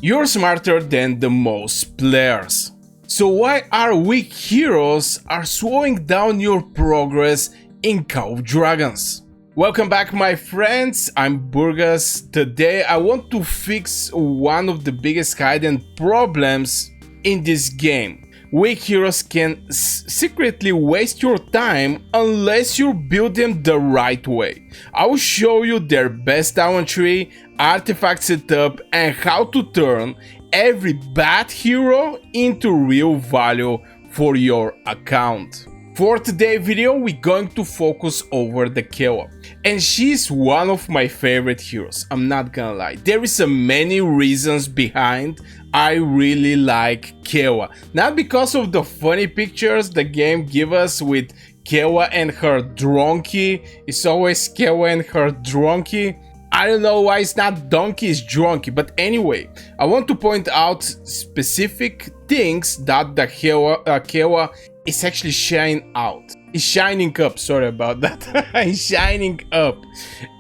You're smarter than the most players. So why our weak heroes are slowing down your progress in Call of Dragons? Welcome back, my friends, I'm Burgas. Today I want to fix one of the biggest hidden problems in this game. Weak heroes can secretly waste your time unless you build them the right way. I will show you their best talent tree, artifact setup, and how to turn every bad hero into real value for your account. For today's video, we're going to focus over the Kella, and she's one of my favorite heroes, I'm not gonna lie. There is many reasons behind I really like Kella. Not because of the funny pictures the game gives us with Kella and her donkey. It's always Kella and her donkey. I don't know why it's not donkey, it's donkey, but anyway, I want to point out specific things that the Kella is actually shining out. It's shining up, sorry about that. It's shining up.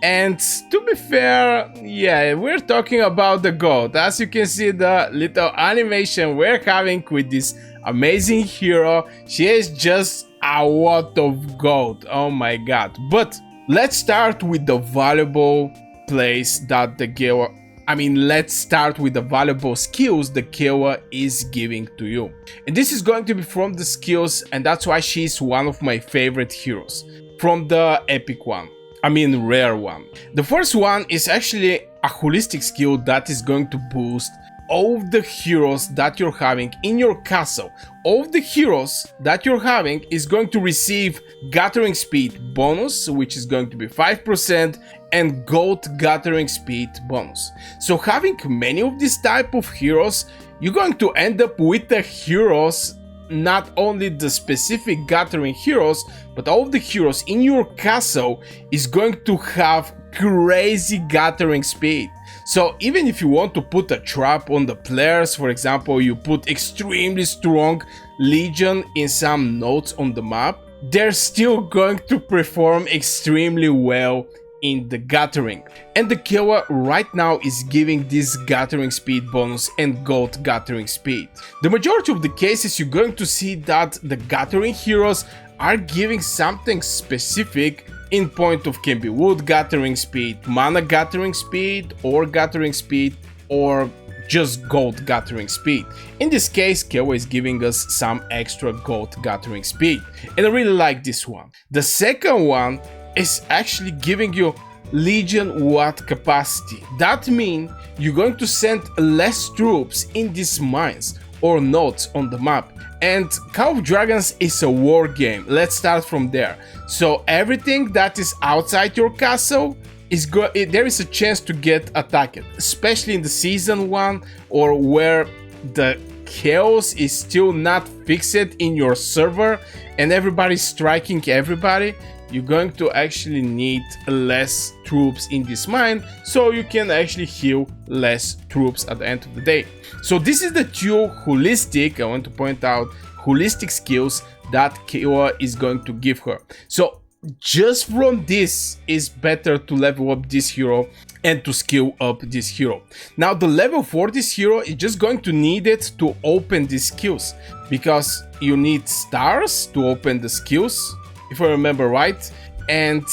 And to be fair, yeah, we're talking about the gold. As you can see, the little animation we're having with this amazing hero, she is just a lot of gold. Oh my god. But let's start with the valuable place that the Kella, let's start with the valuable skills the Kella is giving to you. And this is going to be from the skills, and that's why she's one of my favorite heroes. From the epic one, rare one. The first one is actually a holistic skill that is going to boost all of the heroes that you're having in your castle. All of the heroes that you're having is going to receive gathering speed bonus, which is going to be 5%, and gold gathering speed bonus. So having many of these type of heroes, you're going to end up with the heroes, not only the specific gathering heroes, but all of the heroes in your castle is going to have crazy gathering speed. So even if you want to put a trap on the players, for example, you put extremely strong legion in some nodes on the map, they're still going to perform extremely well in the gathering. And the Kella right now is giving this gathering speed bonus and gold gathering speed. The majority of the cases you're going to see that the gathering heroes are giving something specific in point of can be wood gathering speed, mana gathering speed, ore gathering speed, or just gold gathering speed. In this case, Kella is giving us some extra gold gathering speed, and I really like this one. The second one is actually giving you Legion Watt capacity. That means you're going to send less troops in these mines or nodes on the map. And Call of Dragons is a war game. Let's start from there. So everything that is outside your castle is there is a chance to get attacked, especially in the season 1 or where the chaos is still not fixed in your server and everybody's striking everybody. You're going to actually need less troops in this mine, so you can actually heal less troops at the end of the day. So this is the two holistic, I want to point out, holistic skills that Kella is going to give her. So just from this is better to level up this hero and to skill up this hero. Now the level for this hero is just going to need it to open these skills, because you need stars to open the skills, if I remember right, and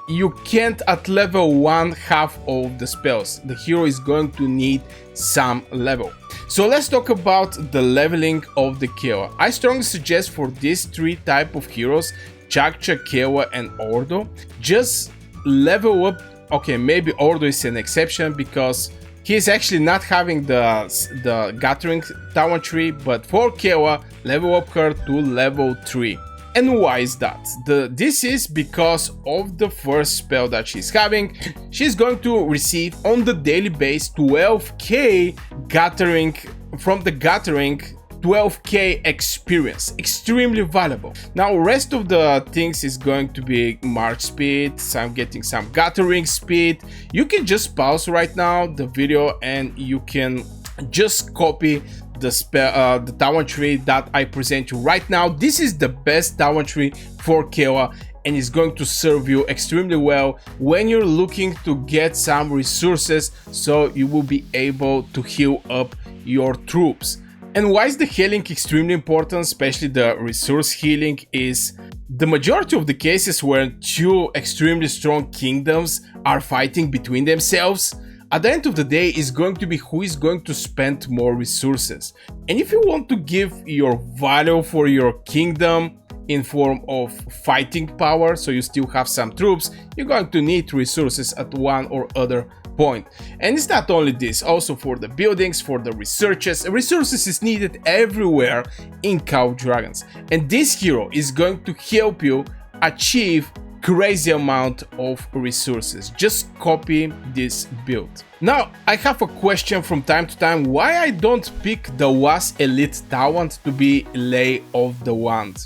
you can't at level 1 have all the spells. The hero is going to need some level. So let's talk about the leveling of the Kella. I strongly suggest for these three type of heroes, Chakcha, Kella, and Ordo, just level up. Okay, maybe Ordo is an exception because he is actually not having the gathering talent tree, but for Kella, level up her to level 3. And why is that? This is because of the first spell that she's having. She's going to receive on the daily base 12k gathering from the gathering, 12k experience, extremely valuable. Now rest of the things is going to be march speed, getting some gathering speed. You can just pause right now the video and you can just copy the talent tree that I present you right now. This is the best talent tree for Kella and it's going to serve you extremely well when you're looking to get some resources, so you will be able to heal up your troops. And why is the healing extremely important, especially the resource healing, is the majority of the cases where two extremely strong kingdoms are fighting between themselves, at the end of the day is going to be who is going to spend more resources. And if you want to give your value for your kingdom in form of fighting power, so you still have some troops, you're going to need resources at one or other point. And it's not only this, also for the buildings, for the researches, resources is needed everywhere in Call of Dragons. And this hero is going to help you achieve crazy amount of resources. Just copy this build. Now, I have a question from time to time, why I don't pick the WAS Elite Talent to be Lay of the Wand,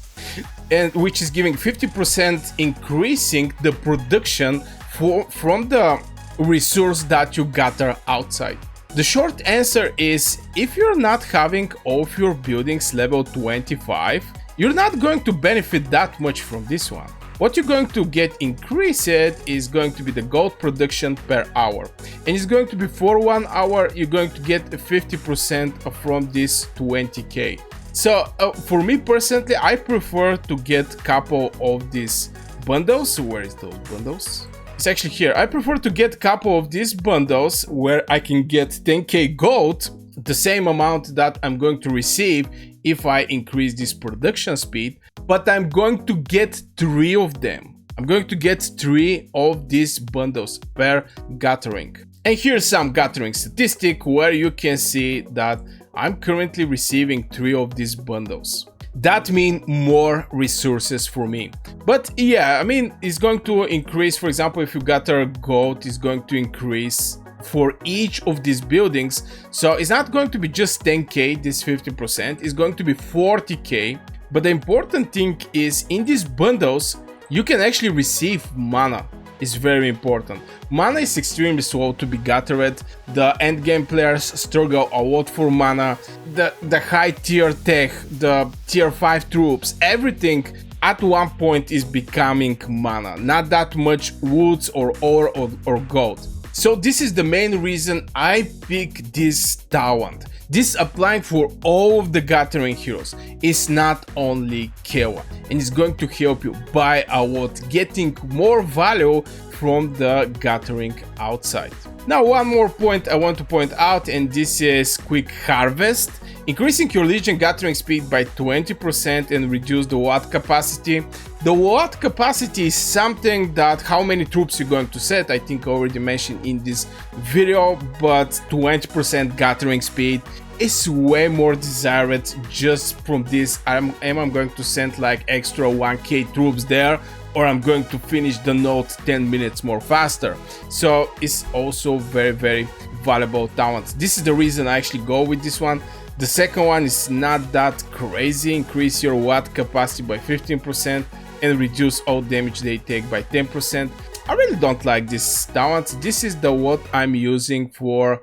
and which is giving 50% increasing the production from the resource that you gather outside. The short answer is, if you're not having all of your buildings level 25, you're not going to benefit that much from this one. What you're going to get increased is going to be the gold production per hour, and it's going to be for 1 hour you're going to get 50% from this 20k. So for me personally, I prefer to get couple of these bundles. Where is those bundles? It's actually here. I prefer to get couple of these bundles where I can get 10k gold, the same amount that I'm going to receive if I increase this production speed, but I'm going to get 3 of them. I'm going to get 3 of these bundles per gathering. And here's some gathering statistic where you can see that I'm currently receiving 3 of these bundles. That means more resources for me. But yeah, I mean, it's going to increase. For example, if you gather gold, it's going to increase for each of these buildings. So it's not going to be just 10k, this 50%, it's going to be 40k. But the important thing is, in these bundles, you can actually receive mana. It's very important. Mana is extremely slow to be gathered. The endgame players struggle a lot for mana. The high tier tech, the tier 5 troops, everything at one point is becoming mana. Not that much woods or ore or gold. So this is the main reason I pick this talent. This applying for all of the gathering heroes. It's not only Kella, and it's going to help you by a lot, getting more value from the gathering outside. Now, one more point I want to point out, and this is quick harvest. Increasing your legion gathering speed by 20% and reduce the watt capacity. The watt capacity is something that how many troops you're going to set, I think I already mentioned in this video, but 20% gathering speed is way more desired. Just from this, I'm going to send like extra 1k troops there, or I'm going to finish the node 10 minutes more faster. So it's also very valuable talent. This is the reason I actually go with this one. The second one is not that crazy. Increase your watt capacity by 15% and reduce all damage they take by 10%. I really don't like this talent. This is the what I'm using for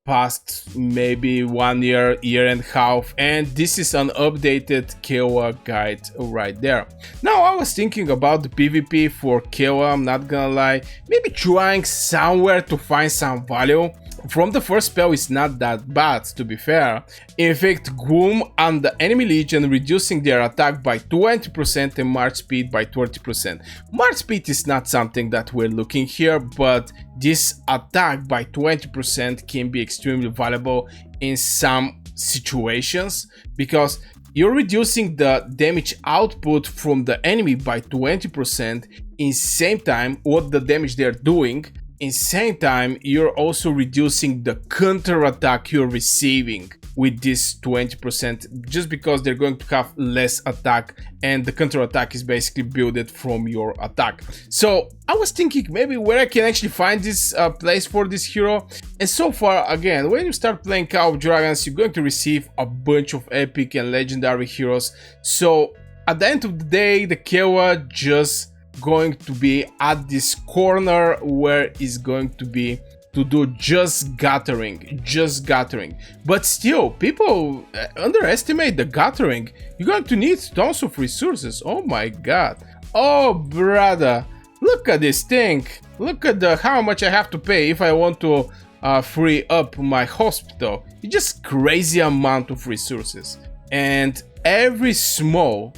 past maybe 1 year, year and a half, and this is an updated Kella guide right there. Now, I was thinking about the PvP for Kella, I'm not gonna lie, maybe trying somewhere to find some value. From the first spell is not that bad, to be fair. In fact, Gloom and the enemy legion reducing their attack by 20% and march speed by 30%. March speed is not something that we're looking here, but this attack by 20% can be extremely valuable in some situations, because you're reducing the damage output from the enemy by 20% in same time what the damage they're doing. In same time, you're also reducing the counter attack you're receiving with this 20%, just because they're going to have less attack, and the counter attack is basically built from your attack. So I was thinking maybe where I can actually find this place for this hero, and so far, again, when you start playing Call of Dragons, you're going to receive a bunch of epic and legendary heroes. So at the end of the day, the Kella just going to be at this corner where it's going to be to do just gathering, but still people underestimate the gathering. You're going to need tons of resources. Oh my god, Oh, brother, look at this thing. Look at how much I have to pay if I want to free up my hospital. It's just crazy amount of resources. And every small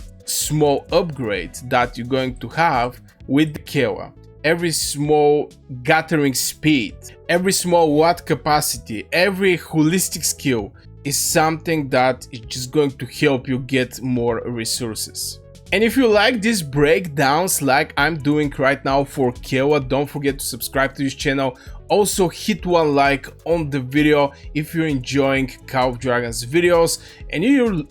upgrade that you're going to have with the Kella, every small gathering speed, every small watt capacity, every holistic skill is something that is just going to help you get more resources. And if you like these breakdowns like I'm doing right now for Kella, don't forget to subscribe to this channel. Also hit one like on the video if you're enjoying Call of Dragons videos, and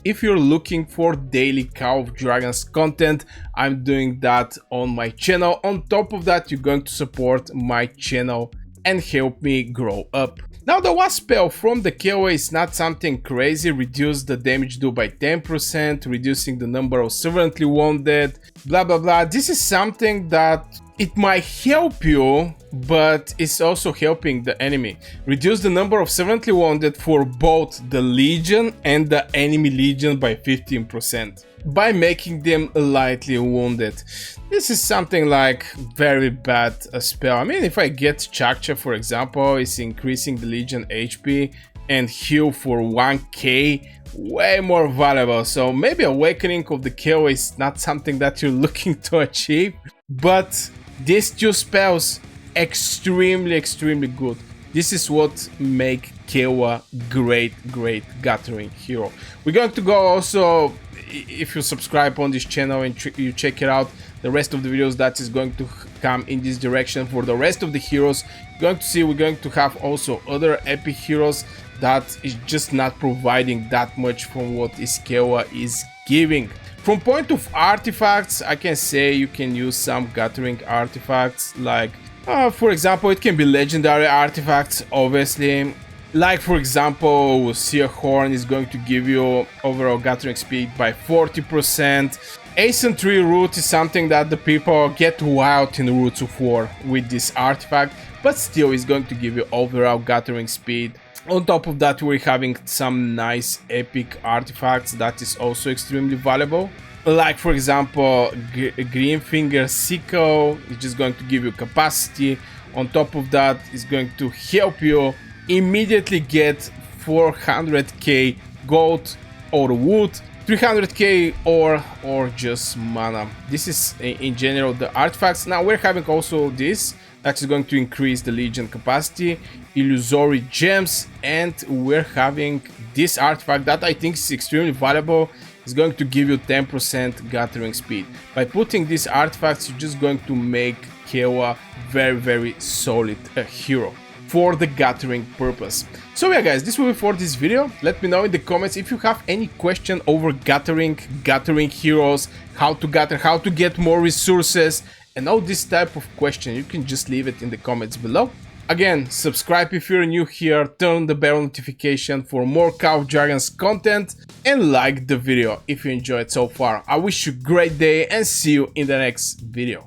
if you're looking for daily Call of Dragons content, I'm doing that on my channel. On top of that, you're going to support my channel and help me grow up. Now, the one spell from the Kella is not something crazy. Reduce the damage due by 10%, reducing the number of severely wounded, blah blah blah. This is something that it might help you, but it's also helping the enemy. Reduce the number of severely wounded for both the Legion and the enemy Legion by 15%, by making them lightly wounded. This is something like very bad spell. I mean, if I get Chakcha, for example, it's increasing the Legion HP and heal for 1k, way more valuable. So maybe Awakening of the Kella is not something that you're looking to achieve, but these two spells extremely good. This is what make Kella great gathering hero. We're going to go also, if you subscribe on this channel and you check it out, the rest of the videos that is going to come in this direction for the rest of the heroes. You're going to see we're going to have also other epic heroes that is just not providing that much from what Kella is giving. From point of artifacts, I can say you can use some gathering artifacts, like for example, it can be legendary artifacts, obviously. Like for example, Seer Horn is going to give you overall gathering speed by 40%. Ascent Tree Root is something that the people get wild in Roots of War with this artifact, but still is going to give you overall gathering speed. On top of that, we're having some nice epic artifacts that is also extremely valuable. Like for example, Greenfinger Sickle is just going to give you capacity. On top of that, it's going to help you immediately get 400k gold or wood, 300k or just mana. This is in general the artifacts. Now we're having also this that is going to increase the Legion capacity, illusory gems, and we're having this artifact that I think is extremely valuable. It's going to give you 10% gathering speed. By putting these artifacts, you're just going to make Kella very solid hero for the gathering purpose. So yeah guys, this will be for this video. Let me know in the comments if you have any question over gathering heroes, how to gather, how to get more resources, and all this type of question. You can just leave it in the comments below. Again, subscribe if you're new here, turn on the bell notification for more Call of Dragons content, and like the video if you enjoyed so far. I wish you a great day and see you in the next video.